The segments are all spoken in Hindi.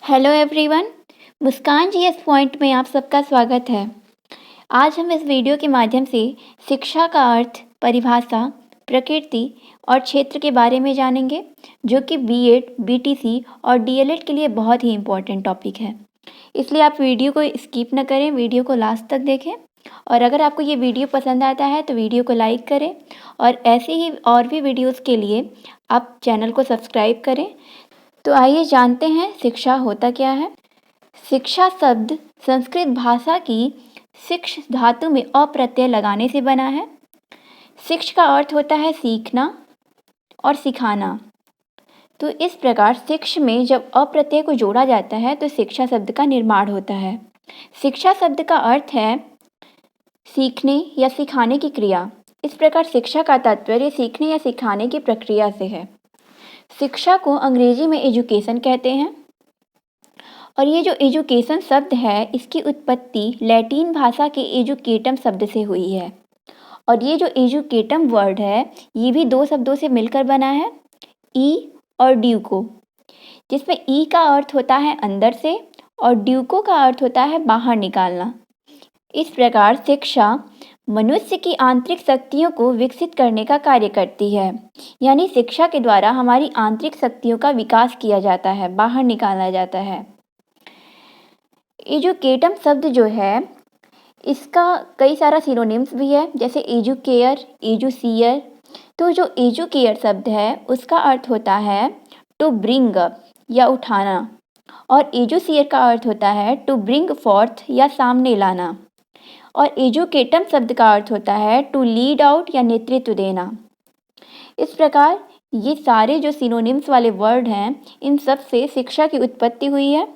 हेलो एवरीवन, मुस्कान जीएस पॉइंट में आप सबका स्वागत है। आज हम इस वीडियो के माध्यम से शिक्षा का अर्थ, परिभाषा, प्रकृति और क्षेत्र के बारे में जानेंगे, जो कि बीएड, बीटीसी और डीएलएड के लिए बहुत ही इम्पोर्टेंट टॉपिक है। इसलिए आप वीडियो को स्किप न करें, वीडियो को लास्ट तक देखें। और अगर आपको ये वीडियो पसंद आता है तो वीडियो को लाइक करें और ऐसे ही और भी वीडियोज़ के लिए आप चैनल को सब्सक्राइब करें। तो आइए जानते हैं शिक्षा होता क्या है। शिक्षा शब्द संस्कृत भाषा की शिक्ष धातु में अ प्रत्यय लगाने से बना है। शिक्ष का अर्थ होता है सीखना और सिखाना। तो इस प्रकार शिक्ष में जब अ प्रत्यय को जोड़ा जाता है तो शिक्षा शब्द का निर्माण होता है। शिक्षा शब्द का अर्थ है सीखने या सिखाने की क्रिया। इस प्रकार शिक्षा का तात्पर्य सीखने या सिखाने की प्रक्रिया से है। शिक्षा को अंग्रेजी में एजुकेशन कहते हैं और ये जो एजुकेशन शब्द है इसकी उत्पत्ति लैटिन भाषा के एजुकेटम शब्द से हुई है। और ये जो एजुकेटम वर्ड है ये भी दो शब्दों से मिलकर बना है, ई और ड्यूको, जिसमें ई का अर्थ होता है अंदर से और ड्यूको का अर्थ होता है बाहर निकालना। इस प्रकार शिक्षा मनुष्य की आंतरिक शक्तियों को विकसित करने का कार्य करती है। यानी शिक्षा के द्वारा हमारी आंतरिक शक्तियों का विकास किया जाता है, बाहर निकाला जाता है। एजुकेटम शब्द जो है इसका कई सारा सिनोनिम्स भी है, जैसे एजुकेयर, एजुसियर। तो जो एजुकेयर शब्द है उसका अर्थ होता है टू ब्रिंग अप या उठाना, और एजुसियर का अर्थ होता है टू ब्रिंग फॉर्थ या सामने लाना, और एजुकेटम शब्द का अर्थ होता है टू लीड आउट या नेतृत्व देना। इस प्रकार ये सारे जो सिनोनिम्स वाले वर्ड हैं इन सब से शिक्षा की उत्पत्ति हुई है।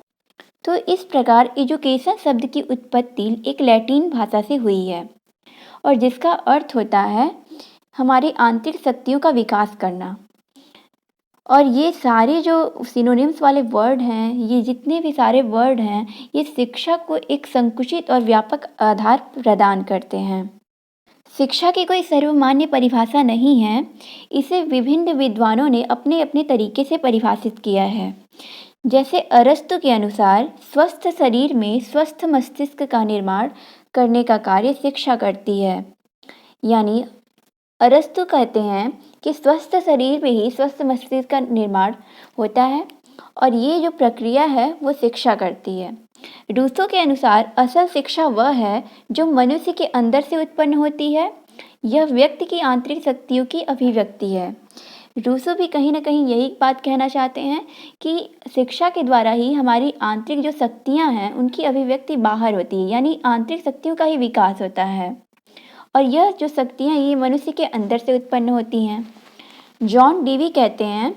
तो इस प्रकार एजुकेशन शब्द की उत्पत्ति एक लैटिन भाषा से हुई है और जिसका अर्थ होता है हमारी आंतरिक शक्तियों का विकास करना। और ये सारे जो सिनोनिम्स वाले वर्ड हैं, ये जितने भी सारे वर्ड हैं, ये शिक्षा को एक संकुचित और व्यापक आधार प्रदान करते हैं। शिक्षा की कोई सर्वमान्य परिभाषा नहीं है, इसे विभिन्न विद्वानों ने अपने अपने तरीके से परिभाषित किया है। जैसे अरस्तु के अनुसार स्वस्थ शरीर में स्वस्थ मस्तिष्क का निर्माण करने का कार्य शिक्षा करती है। यानी अरस्तु कहते हैं कि स्वस्थ शरीर में ही स्वस्थ मस्तिष्क का निर्माण होता है और ये जो प्रक्रिया है वो शिक्षा करती है। रूसो के अनुसार असल शिक्षा वह है जो मनुष्य के अंदर से उत्पन्न होती है, यह व्यक्ति की आंतरिक शक्तियों की अभिव्यक्ति है। रूसो भी कहीं ना कहीं यही बात कहना चाहते हैं कि शिक्षा के द्वारा ही हमारी आंतरिक जो शक्तियां हैं उनकी अभिव्यक्ति बाहर होती है, यानी आंतरिक शक्तियों का ही विकास होता है और यह जो शक्तियां ये मनुष्य के अंदर से उत्पन्न होती हैं। जॉन डीवी कहते हैं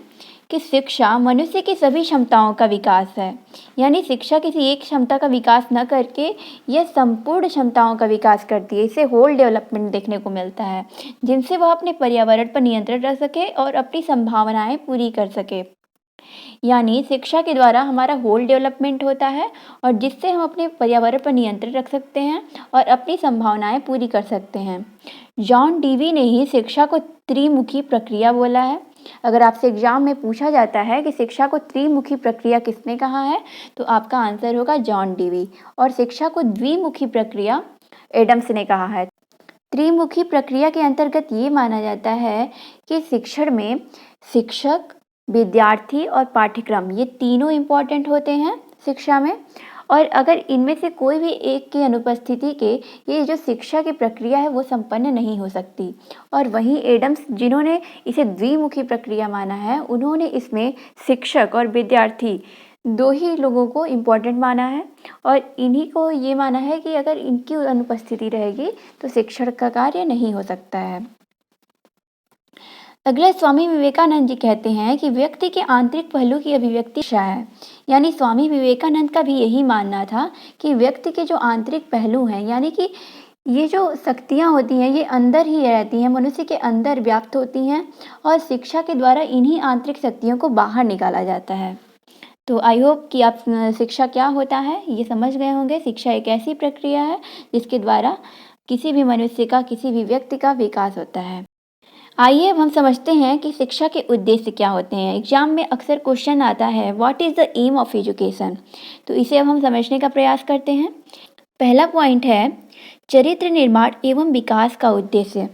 कि शिक्षा मनुष्य की सभी क्षमताओं का विकास है। यानी शिक्षा किसी एक क्षमता का विकास न करके यह संपूर्ण क्षमताओं का विकास करती है। इसे होल डेवलपमेंट देखने को मिलता है, जिनसे वह अपने पर्यावरण पर नियंत्रण रख सके और अपनी संभावनाएं पूरी कर सके। यानी शिक्षा के द्वारा हमारा होल डेवलपमेंट होता है और जिससे हम अपने पर्यावरण पर नियंत्रण रख सकते हैं और अपनी संभावनाएं पूरी कर सकते हैं। जॉन डीवी ने ही शिक्षा को त्रिमुखी प्रक्रिया बोला है। अगर आपसे एग्जाम में पूछा जाता है कि शिक्षा को त्रिमुखी प्रक्रिया किसने कहा है तो आपका आंसर होगा जॉन डीवी, और शिक्षा को द्विमुखी प्रक्रिया एडम्स ने कहा है। त्रिमुखी प्रक्रिया के अंतर्गत ये माना जाता है कि शिक्षण में शिक्षक, विद्यार्थी और पाठ्यक्रम ये तीनों इम्पॉर्टेंट होते हैं शिक्षा में, और अगर इनमें से कोई भी एक की अनुपस्थिति के ये जो शिक्षा की प्रक्रिया है वो संपन्न नहीं हो सकती। और वहीं एडम्स, जिन्होंने इसे द्विमुखी प्रक्रिया माना है, उन्होंने इसमें शिक्षक और विद्यार्थी दो ही लोगों को इम्पोर्टेंट माना है और इन्हीं को ये माना है कि अगर इनकी अनुपस्थिति रहेगी तो शिक्षण का कार्य नहीं हो सकता है। अगला स्वामी विवेकानंद जी कहते हैं कि व्यक्ति के आंतरिक पहलू की अभिव्यक्ति शिक्षा है। यानी स्वामी विवेकानंद का भी यही मानना था कि व्यक्ति के जो आंतरिक पहलू हैं, यानी कि ये जो शक्तियाँ होती हैं ये अंदर ही रहती हैं, मनुष्य के अंदर व्याप्त होती हैं और शिक्षा के द्वारा इन्हीं आंतरिक शक्तियों को बाहर निकाला जाता है। तो आई होप कि आप शिक्षा क्या होता है ये समझ गए होंगे। शिक्षा एक ऐसी प्रक्रिया है जिसके द्वारा किसी भी मनुष्य का, किसी भी व्यक्ति का विकास होता है। आइए अब हम समझते हैं कि शिक्षा के उद्देश्य क्या होते हैं। एग्जाम में अक्सर क्वेश्चन आता है, what is the aim of education. तो इसे अब हम समझने का प्रयास करते हैं। पहला पॉइंट है चरित्र निर्माण एवं विकास का उद्देश्य।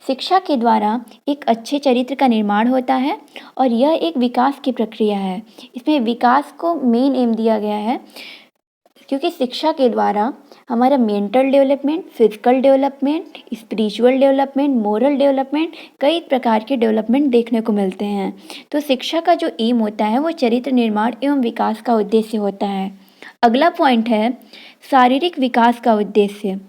शिक्षा के द्वारा एक अच्छे चरित्र का निर्माण होता है और यह एक विकास की प्रक्रिया है। इसमें विकास को मेन एम दिया गया है, क्योंकि शिक्षा के द्वारा हमारा mental development, physical development, spiritual development, moral development, कई प्रकार के डेवलपमेंट देखने को मिलते हैं। तो शिक्षा का जो एम होता है वो चरित्र निर्माण एवं विकास का उद्देश्य होता है। अगला पॉइंट है शारीरिक विकास का उद्देश्य।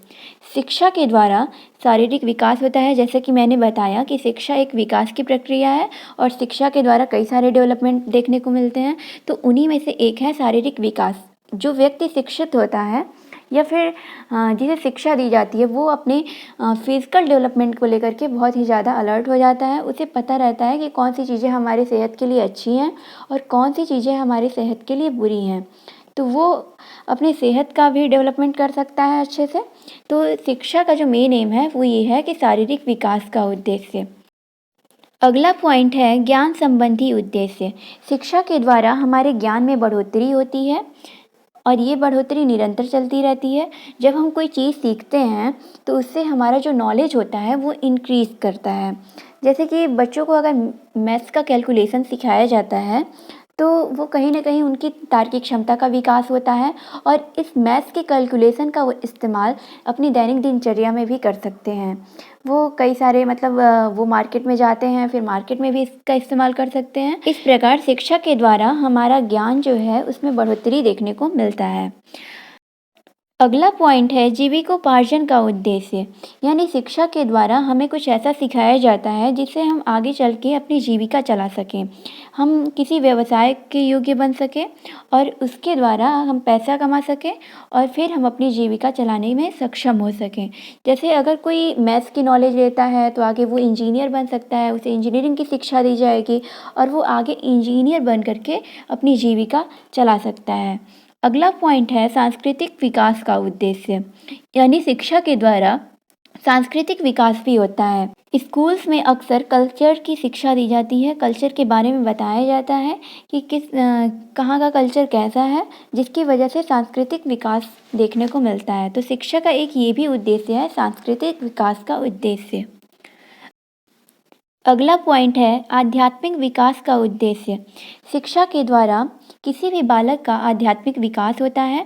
शिक्षा के द्वारा शारीरिक विकास होता है, जैसे कि मैंने बताया कि शिक्षा एक विकास की प्रक्रिया है और शिक्षा के द्वारा कई सारे डेवलपमेंट देखने को मिलते हैं। तो उन्हीं में से एक है शारीरिक विकास। जो व्यक्ति शिक्षित होता है या फिर जिसे शिक्षा दी जाती है वो अपने फिजिकल डेवलपमेंट को लेकर के बहुत ही ज़्यादा अलर्ट हो जाता है। उसे पता रहता है कि कौन सी चीज़ें हमारे सेहत के लिए अच्छी हैं और कौन सी चीज़ें हमारी सेहत के लिए बुरी हैं। तो वो अपनी सेहत का भी डेवलपमेंट कर सकता है अच्छे से। तो शिक्षा का जो मेन एम है वो ये है कि शारीरिक विकास का उद्देश्य। अगला पॉइंट है ज्ञान संबंधी उद्देश्य। शिक्षा के द्वारा हमारे ज्ञान में बढ़ोतरी होती है और ये बढ़ोतरी निरंतर चलती रहती है। जब हम कोई चीज़ सीखते हैं तो उससे हमारा जो नॉलेज होता है वो इंक्रीज़ करता है। जैसे कि बच्चों को अगर मैथ्स का कैलकुलेशन सिखाया जाता है तो वो कहीं न कहीं उनकी तार्किक क्षमता का विकास होता है और इस मैथ्स के कैलकुलेशन का वो इस्तेमाल अपनी दैनिक दिनचर्या में भी कर सकते हैं। वो कई सारे मतलब वो मार्केट में जाते हैं, फिर मार्केट में भी इसका इस्तेमाल कर सकते हैं। इस प्रकार शिक्षा के द्वारा हमारा ज्ञान जो है उसमें बढ़ोतरी देखने को मिलता है। अगला पॉइंट है जीविकोपार्जन का उद्देश्य। यानी शिक्षा के द्वारा हमें कुछ ऐसा सिखाया जाता है जिससे हम आगे चल के अपनी जीविका चला सकें, हम किसी व्यवसाय के योग्य बन सकें और उसके द्वारा हम पैसा कमा सकें और फिर हम अपनी जीविका चलाने में सक्षम हो सकें। जैसे अगर कोई मैथ्स की नॉलेज लेता है तो आगे वो इंजीनियर बन सकता है, उसे इंजीनियरिंग की शिक्षा दी जाएगी और वो आगे इंजीनियर बन करके अपनी जीविका चला सकता है। अगला पॉइंट है सांस्कृतिक विकास का उद्देश्य। यानी शिक्षा के द्वारा सांस्कृतिक विकास भी होता है। स्कूल्स में अक्सर कल्चर की शिक्षा दी जाती है, कल्चर के बारे में बताया जाता है कि कहाँ का कल्चर कैसा है, जिसकी वजह से सांस्कृतिक विकास देखने को मिलता है। तो शिक्षा का एक ये भी उद्देश्य है, सांस्कृतिक विकास का उद्देश्य। अगला पॉइंट है आध्यात्मिक विकास का उद्देश्य। शिक्षा के द्वारा किसी भी बालक का आध्यात्मिक विकास होता है,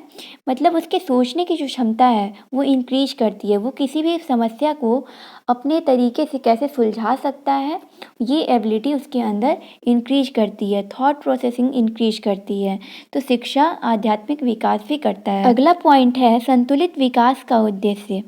मतलब उसके सोचने की जो क्षमता है वो इंक्रीज करती है। वो किसी भी समस्या को अपने तरीके से कैसे सुलझा सकता है, ये एबिलिटी उसके अंदर इंक्रीज करती है, थॉट प्रोसेसिंग इंक्रीज करती है। तो शिक्षा आध्यात्मिक विकास भी करता है। अगला पॉइंट है संतुलित विकास का उद्देश्य।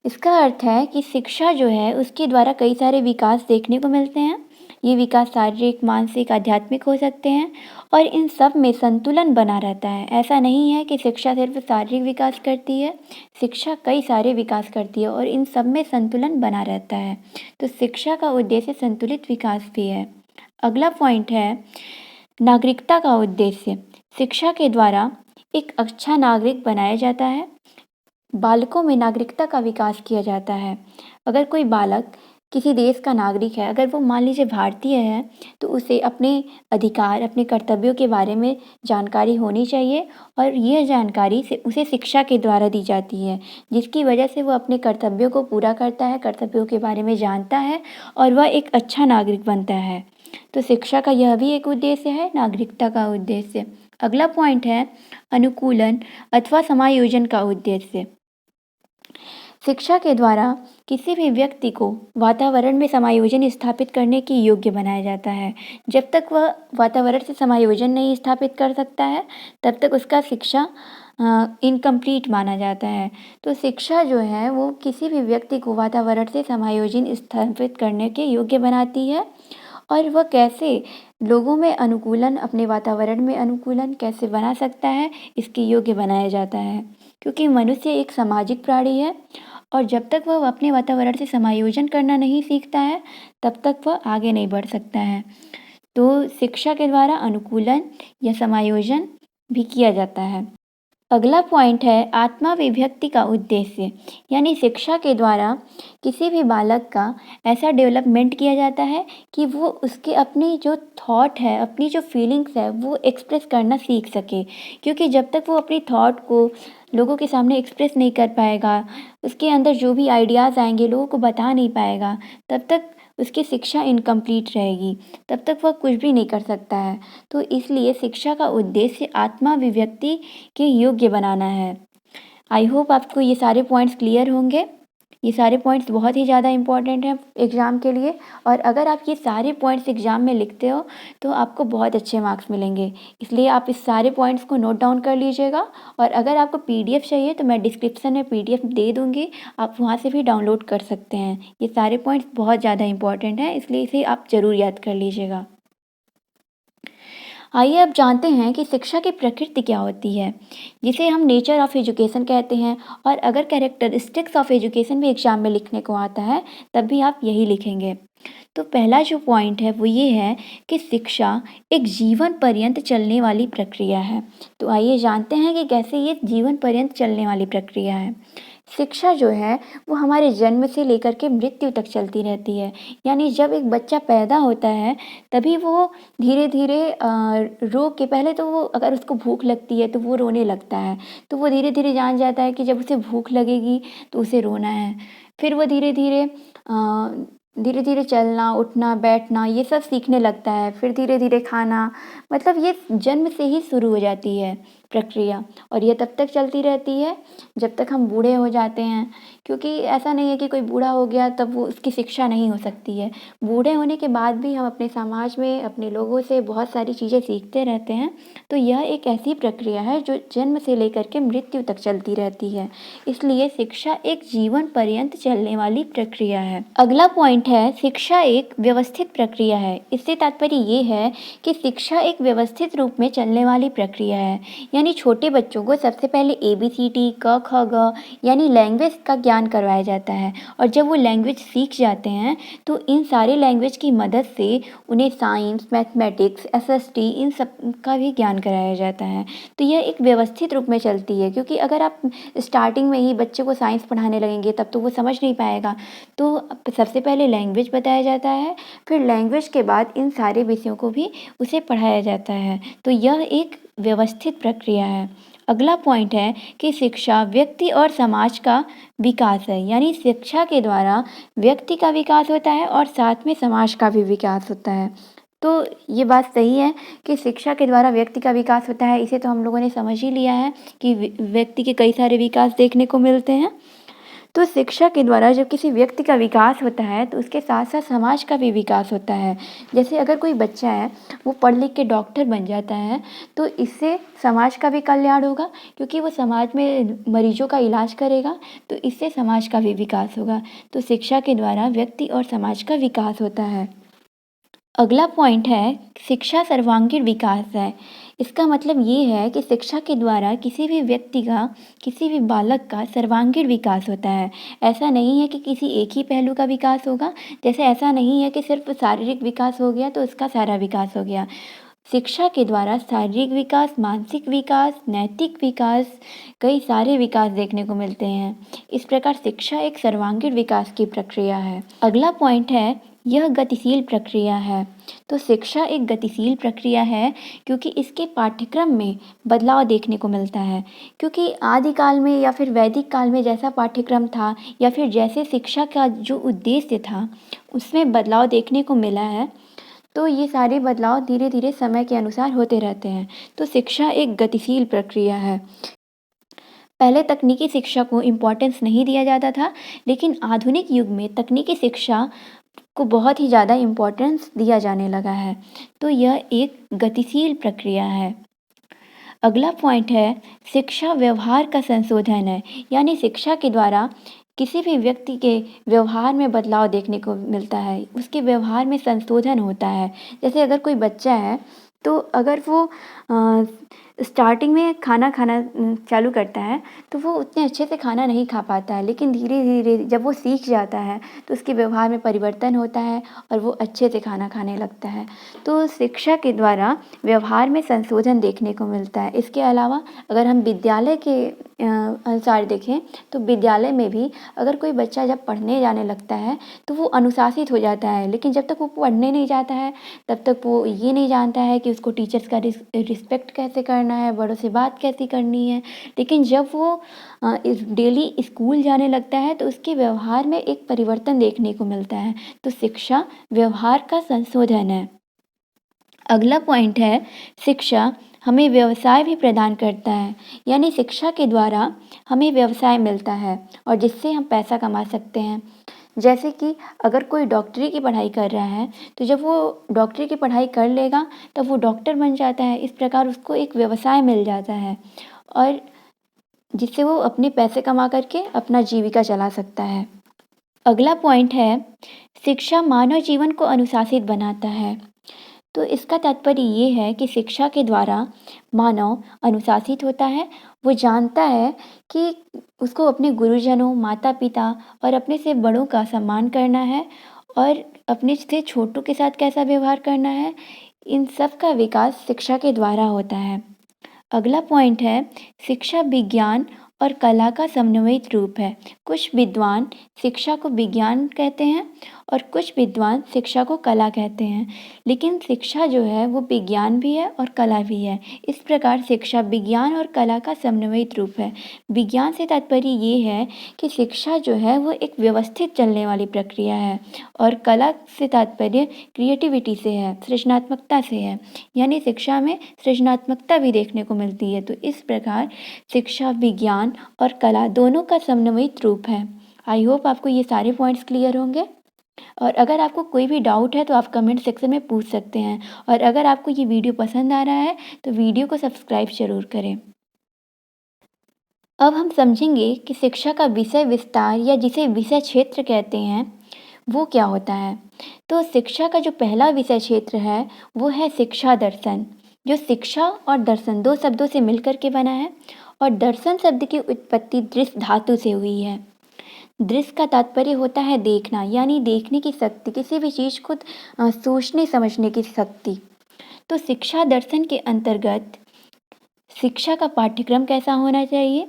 इसका अर्थ है कि शिक्षा जो है उसके द्वारा कई सारे विकास देखने को मिलते हैं। ये विकास शारीरिक, मानसिक, आध्यात्मिक हो सकते हैं और इन सब में संतुलन बना रहता है। ऐसा नहीं है कि शिक्षा सिर्फ शारीरिक विकास करती है, शिक्षा कई सारे विकास करती है और इन सब में संतुलन बना रहता है। तो शिक्षा का उद्देश्य संतुलित विकास भी है। अगला पॉइंट है नागरिकता का उद्देश्य। शिक्षा के द्वारा एक अच्छा नागरिक बनाया जाता है, बालकों में नागरिकता का विकास किया जाता है। अगर कोई बालक किसी देश का नागरिक है, अगर वो मान लीजिए भारतीय है, तो उसे अपने अधिकार, अपने कर्तव्यों के बारे में जानकारी होनी चाहिए और यह जानकारी से उसे शिक्षा के द्वारा दी जाती है, जिसकी वजह से वो अपने कर्तव्यों को पूरा करता है, कर्तव्यों के बारे में जानता है और वह एक अच्छा नागरिक बनता है। तो शिक्षा का यह भी एक उद्देश्य है, नागरिकता का उद्देश्य। अगला पॉइंट है अनुकूलन अथवा समायोजन का उद्देश्य। शिक्षा के द्वारा किसी भी व्यक्ति को वातावरण में समायोजन स्थापित करने की योग्य बनाया जाता है। जब तक वह वातावरण से समायोजन नहीं स्थापित कर सकता है तब तक उसका शिक्षा इनकम्प्लीट माना जाता है। तो शिक्षा जो है वो किसी भी व्यक्ति को वातावरण से समायोजन स्थापित करने के योग्य बनाती है और वह कैसे लोगों में अनुकूलन, अपने वातावरण में अनुकूलन कैसे बना सकता है, इसके योग्य बनाया जाता है। क्योंकि मनुष्य एक सामाजिक प्राणी है और जब तक वह अपने वातावरण से समायोजन करना नहीं सीखता है तब तक वह आगे नहीं बढ़ सकता है। तो शिक्षा के द्वारा अनुकूलन या समायोजन भी किया जाता है। अगला पॉइंट है आत्माभिव्यक्ति का उद्देश्य, यानी शिक्षा के द्वारा किसी भी बालक का ऐसा डेवलपमेंट किया जाता है कि वो उसके अपनी जो थॉट है, अपनी जो फीलिंग्स है, वो एक्सप्रेस करना सीख सके। क्योंकि जब तक वो अपनी थॉट को लोगों के सामने एक्सप्रेस नहीं कर पाएगा, उसके अंदर जो भी आइडियाज़ आएंगे लोगों को बता नहीं पाएगा, तब तक उसकी शिक्षा इनकम्प्लीट रहेगी, तब तक वह कुछ भी नहीं कर सकता है। तो इसलिए शिक्षा का उद्देश्य आत्माभिव्यक्ति के योग्य बनाना है। आई होप आपको ये सारे पॉइंट्स क्लियर होंगे। ये सारे पॉइंट्स बहुत ही ज़्यादा इम्पॉर्टेंट हैं एग्ज़ाम के लिए, और अगर आप ये सारे पॉइंट्स एग्ज़ाम में लिखते हो तो आपको बहुत अच्छे मार्क्स मिलेंगे। इसलिए आप इस सारे पॉइंट्स को नोट डाउन कर लीजिएगा, और अगर आपको पीडीएफ चाहिए तो मैं डिस्क्रिप्शन में पीडीएफ दे दूँगी, आप वहाँ से भी डाउनलोड कर सकते हैं। ये सारे पॉइंट्स बहुत ज़्यादा इम्पॉर्टेंट हैं, इसलिए इसे आप ज़रूर याद कर लीजिएगा। आइए अब जानते हैं कि शिक्षा की प्रकृति क्या होती है, जिसे हम नेचर ऑफ एजुकेशन कहते हैं। और अगर कैरेक्टरिस्टिक्स ऑफ एजुकेशन भी एग्जाम में लिखने को आता है, तब भी आप यही लिखेंगे। तो पहला जो पॉइंट है वो ये है कि शिक्षा एक जीवन पर्यंत चलने वाली प्रक्रिया है। तो आइए जानते हैं कि कैसे ये जीवन पर्यंत चलने वाली प्रक्रिया है। शिक्षा जो है वो हमारे जन्म से लेकर के मृत्यु तक चलती रहती है। यानी जब एक बच्चा पैदा होता है तभी वो धीरे धीरे रो के, पहले तो वो अगर उसको भूख लगती है तो वो रोने लगता है, तो वो धीरे धीरे जान जाता है कि जब उसे भूख लगेगी तो उसे रोना है। फिर वो धीरे धीरे चलना, उठना, बैठना ये सब सीखने लगता है। फिर धीरे धीरे खाना, मतलब ये जन्म से ही शुरू हो जाती है प्रक्रिया, और ये तब तक चलती रहती है जब तक हम बूढ़े हो जाते हैं। क्योंकि ऐसा नहीं है कि कोई बूढ़ा हो गया तब वो उसकी शिक्षा नहीं हो सकती है। बूढ़े होने के बाद भी हम अपने समाज में अपने लोगों से बहुत सारी चीज़ें सीखते रहते हैं। तो यह एक ऐसी प्रक्रिया है जो जन्म से लेकर के मृत्यु तक चलती रहती है। इसलिए शिक्षा एक जीवन पर्यंत चलने वाली प्रक्रिया है। अगला पॉइंट है शिक्षा एक व्यवस्थित प्रक्रिया है। इससे तात्पर्य ये है कि शिक्षा एक व्यवस्थित रूप में चलने वाली प्रक्रिया है। यानी छोटे बच्चों को सबसे पहले ABCD क ख ग यानी लैंग्वेज का ज्ञान करवाया जाता है, और जब वो लैंग्वेज सीख जाते हैं तो इन सारे लैंग्वेज की मदद से उन्हें साइंस, मैथमेटिक्स, SST इन सब का भी ज्ञान कराया जाता है। तो यह एक व्यवस्थित रूप में चलती है, क्योंकि अगर आप स्टार्टिंग में ही बच्चे को साइंस पढ़ाने लगेंगे तब तो वो समझ नहीं पाएगा। तो सबसे पहले लैंग्वेज बताया जाता है, फिर लैंग्वेज के बाद इन सारे विषयों को भी उसे पढ़ाया जाता है। तो यह एक व्यवस्थित प्रक्रिया है। अगला पॉइंट है कि शिक्षा व्यक्ति और समाज का विकास है। यानी शिक्षा के द्वारा व्यक्ति का विकास होता है और साथ में समाज का भी विकास होता है। तो ये बात सही है कि शिक्षा के द्वारा व्यक्ति का विकास होता है। इसे तो हम लोगों ने समझ ही लिया है कि व्यक्ति के कई सारे विकास देखने को मिलते हैं। तो शिक्षा के द्वारा जब किसी व्यक्ति का विकास होता है तो उसके साथ साथ समाज का भी विकास होता है। जैसे अगर कोई बच्चा है वो पढ़ लिख के डॉक्टर बन जाता है तो इससे समाज का भी कल्याण होगा, क्योंकि वो समाज में मरीजों का इलाज करेगा, तो इससे समाज का भी विकास होगा। तो शिक्षा के द्वारा व्यक्ति और समाज का विकास होता है। अगला पॉइंट है शिक्षा सर्वांगीण विकास है। इसका मतलब ये है कि शिक्षा के द्वारा किसी भी व्यक्ति का, किसी भी बालक का सर्वांगीण विकास होता है। ऐसा नहीं है कि किसी एक ही पहलू का विकास होगा। जैसे ऐसा नहीं है कि सिर्फ शारीरिक विकास हो गया तो उसका सारा विकास हो गया। शिक्षा के द्वारा शारीरिक विकास, मानसिक विकास, नैतिक विकास, कई सारे विकास देखने को मिलते हैं। इस प्रकार शिक्षा एक सर्वांगीण विकास की प्रक्रिया है। अगला पॉइंट है यह गतिशील प्रक्रिया है। तो शिक्षा एक गतिशील प्रक्रिया है क्योंकि इसके पाठ्यक्रम में बदलाव देखने को मिलता है। क्योंकि आदिकाल में या फिर वैदिक काल में जैसा पाठ्यक्रम था या फिर जैसे शिक्षा का जो उद्देश्य था उसमें बदलाव देखने को मिला है। तो ये सारे बदलाव धीरे धीरे समय के अनुसार होते रहते हैं। तो शिक्षा एक गतिशील प्रक्रिया है। पहले तकनीकी शिक्षा को इम्पोर्टेंस नहीं दिया जाता था, लेकिन आधुनिक युग में तकनीकी शिक्षा को बहुत ही ज़्यादा इम्पोर्टेंस दिया जाने लगा है। तो यह एक गतिशील प्रक्रिया है। अगला पॉइंट है शिक्षा व्यवहार का संशोधन है। यानी शिक्षा के द्वारा किसी भी व्यक्ति के व्यवहार में बदलाव देखने को मिलता है, उसके व्यवहार में संशोधन होता है। जैसे अगर कोई बच्चा है तो अगर वो स्टार्टिंग में खाना खाना चालू करता है तो वो उतने अच्छे से खाना नहीं खा पाता है, लेकिन धीरे-धीरे जब वो सीख जाता है तो उसके व्यवहार में परिवर्तन होता है और वो अच्छे से खाना खाने लगता है। तो शिक्षा के द्वारा व्यवहार में संशोधन देखने को मिलता है। इसके अलावा अगर हम विद्यालय के अनुसार देखें तो विद्यालय में भी अगर कोई बच्चा जब पढ़ने जाने लगता है तो वो अनुशासित हो जाता है, लेकिन जब तक वो पढ़ने नहीं जाता है तब तक वो ये नहीं जानता है कि उसको टीचर्स का रिस्पेक्ट कैसे करना है, बड़ों से बात कैसी करनी है। लेकिन जब वो इस डेली स्कूल जाने लगता है तो उसके व्यवहार में एक परिवर्तन देखने को मिलता है। तो शिक्षा व्यवहार का संशोधन है। अगला पॉइंट है शिक्षा हमें व्यवसाय भी प्रदान करता है, यानी शिक्षा के द्वारा हमें व्यवसाय मिलता है और जिससे हम पैसा कमा सकते हैं। जैसे कि अगर कोई डॉक्टरी की पढ़ाई कर रहा है तो जब वो डॉक्टरी की पढ़ाई कर लेगा तब वो डॉक्टर बन जाता है। इस प्रकार उसको एक व्यवसाय मिल जाता है और जिससे वो अपने पैसे कमा करके अपना जीविका चला सकता है। अगला पॉइंट है शिक्षा मानव जीवन को अनुशासित बनाता है। तो इसका तात्पर्य ये है कि शिक्षा के द्वारा मानव अनुशासित होता है। वो जानता है कि उसको अपने गुरुजनों, माता-पिता और अपने से बड़ों का सम्मान करना है और अपने से छोटों के साथ कैसा व्यवहार करना है। इन सब का विकास शिक्षा के द्वारा होता है। अगला पॉइंट है शिक्षा विज्ञान और कला का समन्वित रूप है। कुछ विद्वान शिक्षा को विज्ञान कहते हैं और कुछ विद्वान शिक्षा को कला कहते हैं, लेकिन शिक्षा जो है वो विज्ञान भी है और कला भी है। इस प्रकार शिक्षा विज्ञान और कला का समन्वित रूप है। विज्ञान से तात्पर्य ये है कि शिक्षा जो है वो एक व्यवस्थित चलने वाली प्रक्रिया है और कला से तात्पर्य क्रिएटिविटी से है, सृजनात्मकता से है, यानी शिक्षा में सृजनात्मकता भी देखने को मिलती है। तो इस प्रकार शिक्षा विज्ञान और कला दोनों का समन्वित रूप है। आई होप आपको ये सारे पॉइंट्स क्लियर होंगे और अगर आपको कोई भी डाउट है तो आप कमेंट सेक्शन में पूछ सकते हैं और अगर आपको ये वीडियो पसंद आ रहा है तो वीडियो को सब्सक्राइब ज़रूर करें। अब हम समझेंगे कि शिक्षा का विषय विस्तार या जिसे विषय क्षेत्र कहते हैं वो क्या होता है। तो शिक्षा का जो पहला विषय क्षेत्र है वो है शिक्षा दर्शन, जो शिक्षा और दर्शन दो शब्दों से मिलकर के बना है और दर्शन शब्द की उत्पत्ति दृश्य धातु से हुई है। दृश्य का तात्पर्य होता है देखना, यानी देखने की शक्ति, किसी भी चीज़ को सोचने समझने की शक्ति। तो शिक्षा दर्शन के अंतर्गत शिक्षा का पाठ्यक्रम कैसा होना चाहिए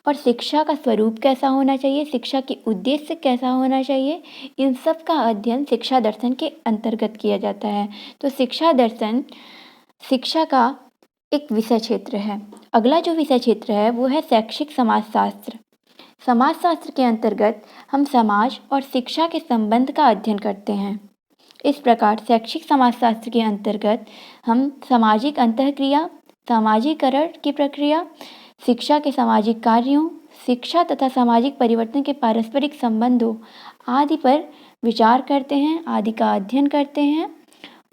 और शिक्षा का स्वरूप कैसा होना चाहिए, शिक्षा के उद्देश्य कैसा होना चाहिए, इन सब का अध्ययन शिक्षा दर्शन के अंतर्गत किया जाता है। तो शिक्षा दर्शन शिक्षा का एक विषय क्षेत्र है। अगला जो विषय क्षेत्र है वो है शैक्षिक समाजशास्त्र। समाजशास्त्र के अंतर्गत हम समाज और शिक्षा के संबंध का अध्ययन करते हैं। इस प्रकार शैक्षिक समाजशास्त्र के अंतर्गत हम सामाजिक अंतःक्रिया, सामाजिकरण की प्रक्रिया, शिक्षा के सामाजिक कार्यों, शिक्षा तथा सामाजिक परिवर्तन के पारस्परिक संबंधों आदि पर विचार करते हैं, आदि का अध्ययन करते हैं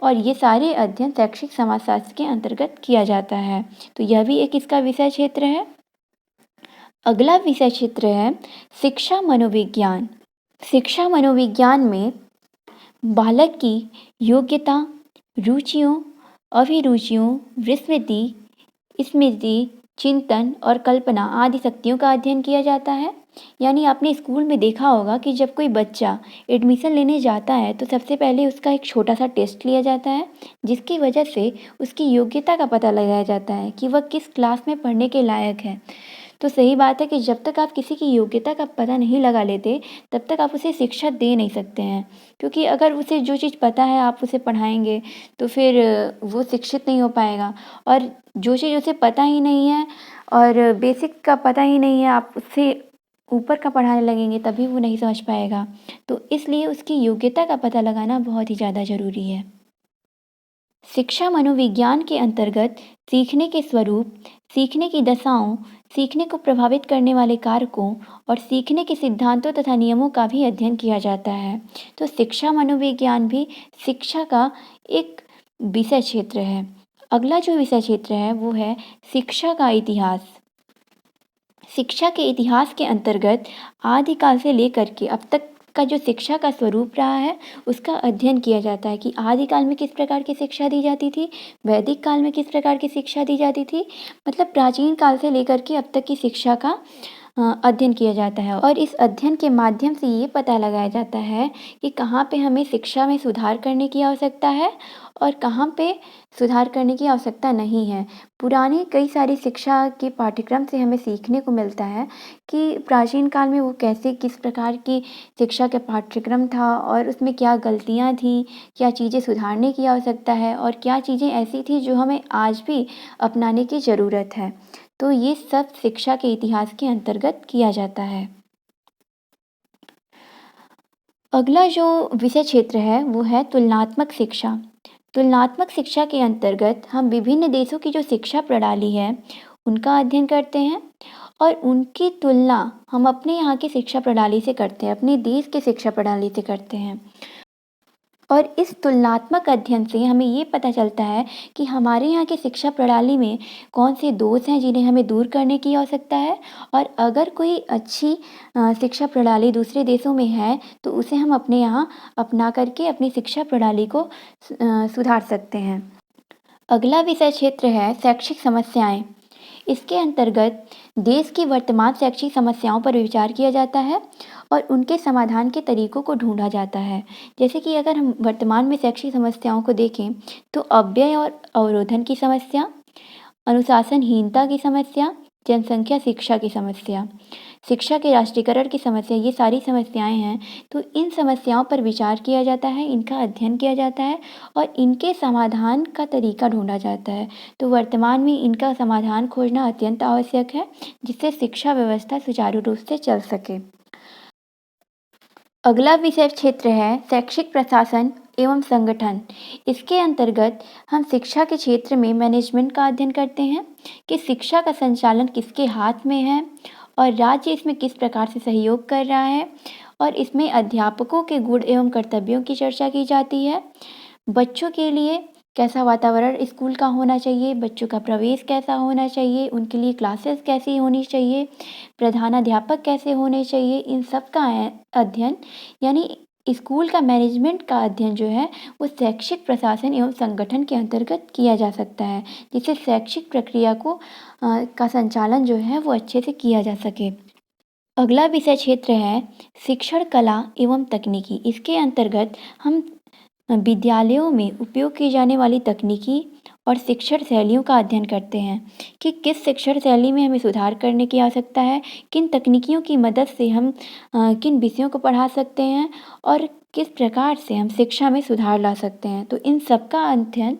और ये सारे अध्ययन शैक्षिक समाजशास्त्र के अंतर्गत किया जाता है। तो यह भी एक इसका विषय क्षेत्र है। अगला विषय क्षेत्र है शिक्षा मनोविज्ञान। शिक्षा मनोविज्ञान में बालक की योग्यता, रुचियों, अभिरुचियों, विस्मृति, स्मृति, चिंतन और कल्पना आदि शक्तियों का अध्ययन किया जाता है। यानी आपने स्कूल में देखा होगा कि जब कोई बच्चा एडमिशन लेने जाता है तो सबसे पहले उसका एक छोटा सा टेस्ट लिया जाता है, जिसकी वजह से उसकी योग्यता का पता लगाया जाता है कि वह किस क्लास में पढ़ने के लायक है। तो सही बात है कि जब तक आप किसी की योग्यता का पता नहीं लगा लेते तब तक आप उसे शिक्षा दे नहीं सकते हैं, क्योंकि अगर उसे जो चीज़ पता है आप उसे पढ़ाएंगे तो फिर वो शिक्षित नहीं हो पाएगा और जो चीज़ उसे पता ही नहीं है और बेसिक का पता ही नहीं है आप उससे ऊपर का पढ़ाने लगेंगे तभी वो नहीं समझ पाएगा। तो इसलिए उसकी योग्यता का पता लगाना बहुत ही ज़्यादा ज़रूरी है। शिक्षा मनोविज्ञान के अंतर्गत सीखने के स्वरूप, सीखने की दशाओं, सीखने को प्रभावित करने वाले कारकों और सीखने के सिद्धांतों तथा नियमों का भी अध्ययन किया जाता है। तो शिक्षा मनोविज्ञान भी शिक्षा का एक विषय क्षेत्र है। अगला जो विषय क्षेत्र है वो है शिक्षा का इतिहास। शिक्षा के इतिहास के अंतर्गत आदिकाल से लेकर के अब तक का जो शिक्षा का स्वरूप रहा है उसका अध्ययन किया जाता है कि आदिकाल में किस प्रकार की शिक्षा दी जाती थी, वैदिक काल में किस प्रकार की शिक्षा दी जाती थी, मतलब प्राचीन काल से लेकर के अब तक की शिक्षा का अध्ययन किया जाता है। और इस अध्ययन के माध्यम से ये पता लगाया जाता है कि कहाँ पे हमें शिक्षा में सुधार करने की आवश्यकता है और कहाँ पे सुधार करने की आवश्यकता नहीं है। पुरानी कई सारी शिक्षा के पाठ्यक्रम से हमें सीखने को मिलता है कि प्राचीन काल में वो कैसे किस प्रकार की शिक्षा का पाठ्यक्रम था और उसमें क्या गलतियाँ थीं, क्या चीज़ें सुधारने की आवश्यकता है और क्या चीज़ें ऐसी थी जो हमें आज भी अपनाने की ज़रूरत है। तो ये सब शिक्षा के इतिहास के अंतर्गत किया जाता है। अगला जो विषय क्षेत्र है वो है तुलनात्मक शिक्षा। तुलनात्मक शिक्षा के अंतर्गत हम विभिन्न देशों की जो शिक्षा प्रणाली है उनका अध्ययन करते हैं और उनकी तुलना हम अपने यहाँ की शिक्षा प्रणाली से करते हैं, अपने देश की शिक्षा प्रणाली से करते हैं। और इस तुलनात्मक अध्ययन से हमें ये पता चलता है कि हमारे यहाँ की शिक्षा प्रणाली में कौन से दोष हैं जिन्हें हमें दूर करने की आवश्यकता है और अगर कोई अच्छी शिक्षा प्रणाली दूसरे देशों में है तो उसे हम अपने यहाँ अपना करके अपनी शिक्षा प्रणाली को सुधार सकते हैं। अगला विषय क्षेत्र है शैक्षिक समस्याएं। इसके अंतर्गत देश की वर्तमान शैक्षिक समस्याओं पर विचार किया जाता है और उनके समाधान के तरीकों को ढूंढा जाता है। जैसे कि अगर हम वर्तमान में शैक्षिक समस्याओं को देखें तो अव्यय और अवरोधन की समस्या, अनुशासनहीनता की समस्या, जनसंख्या शिक्षा की समस्या, शिक्षा के राष्ट्रीयकरण की समस्या, ये सारी समस्याएं हैं। तो इन समस्याओं पर विचार किया जाता है, इनका अध्ययन किया जाता है और इनके समाधान का तरीका ढूंढा जाता है। तो वर्तमान में इनका समाधान खोजना अत्यंत आवश्यक है जिससे शिक्षा व्यवस्था सुचारू रूप से चल सके। अगला विषय क्षेत्र है शैक्षिक प्रशासन एवं संगठन। इसके अंतर्गत हम शिक्षा के क्षेत्र में मैनेजमेंट का अध्ययन करते हैं कि शिक्षा का संचालन किसके हाथ में है और राज्य इसमें किस प्रकार से सहयोग कर रहा है और इसमें अध्यापकों के गुण एवं कर्तव्यों की चर्चा की जाती है। बच्चों के लिए कैसा वातावरण स्कूल का होना चाहिए, बच्चों का प्रवेश कैसा होना चाहिए, उनके लिए क्लासेस कैसी होनी चाहिए, प्रधानाध्यापक कैसे होने चाहिए, इन सब का अध्ययन यानी स्कूल का मैनेजमेंट का अध्ययन जो है वो शैक्षिक प्रशासन एवं संगठन के अंतर्गत किया जा सकता है जिससे शैक्षिक प्रक्रिया को का संचालन जो है वो अच्छे से किया जा सके। अगला विषय क्षेत्र है शिक्षण कला एवं तकनीकी। इसके अंतर्गत हम विद्यालयों में उपयोग की जाने वाली तकनीकी और शिक्षण शैलियों का अध्ययन करते हैं कि किस शिक्षण शैली में हमें सुधार करने की आवश्यकता है, किन तकनीकियों की मदद से हम किन विषयों को पढ़ा सकते हैं और किस प्रकार से हम शिक्षा में सुधार ला सकते हैं। तो इन सब का अध्ययन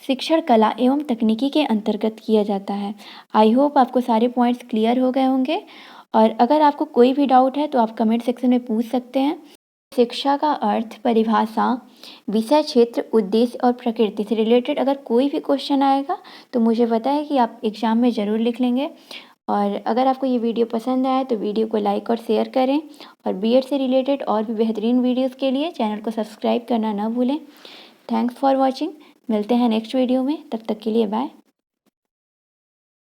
शिक्षण कला एवं तकनीकी के अंतर्गत किया जाता है। आई होप आपको सारे पॉइंट्स क्लियर हो गए होंगे और अगर आपको कोई भी डाउट है तो आप कमेंट सेक्शन में पूछ सकते हैं। शिक्षा का अर्थ, परिभाषा, विषय क्षेत्र, उद्देश्य और प्रकृति से रिलेटेड अगर कोई भी क्वेश्चन आएगा तो मुझे पता है कि आप एग्ज़ाम में ज़रूर लिख लेंगे। और अगर आपको ये वीडियो पसंद आया तो वीडियो को लाइक और शेयर करें और बीएड से रिलेटेड और भी बेहतरीन वीडियोज़ के लिए चैनल को सब्सक्राइब करना ना भूलें। Thanks for watching. मिलते हैं नेक्स्ट वीडियो में, तब तक के लिए बाय।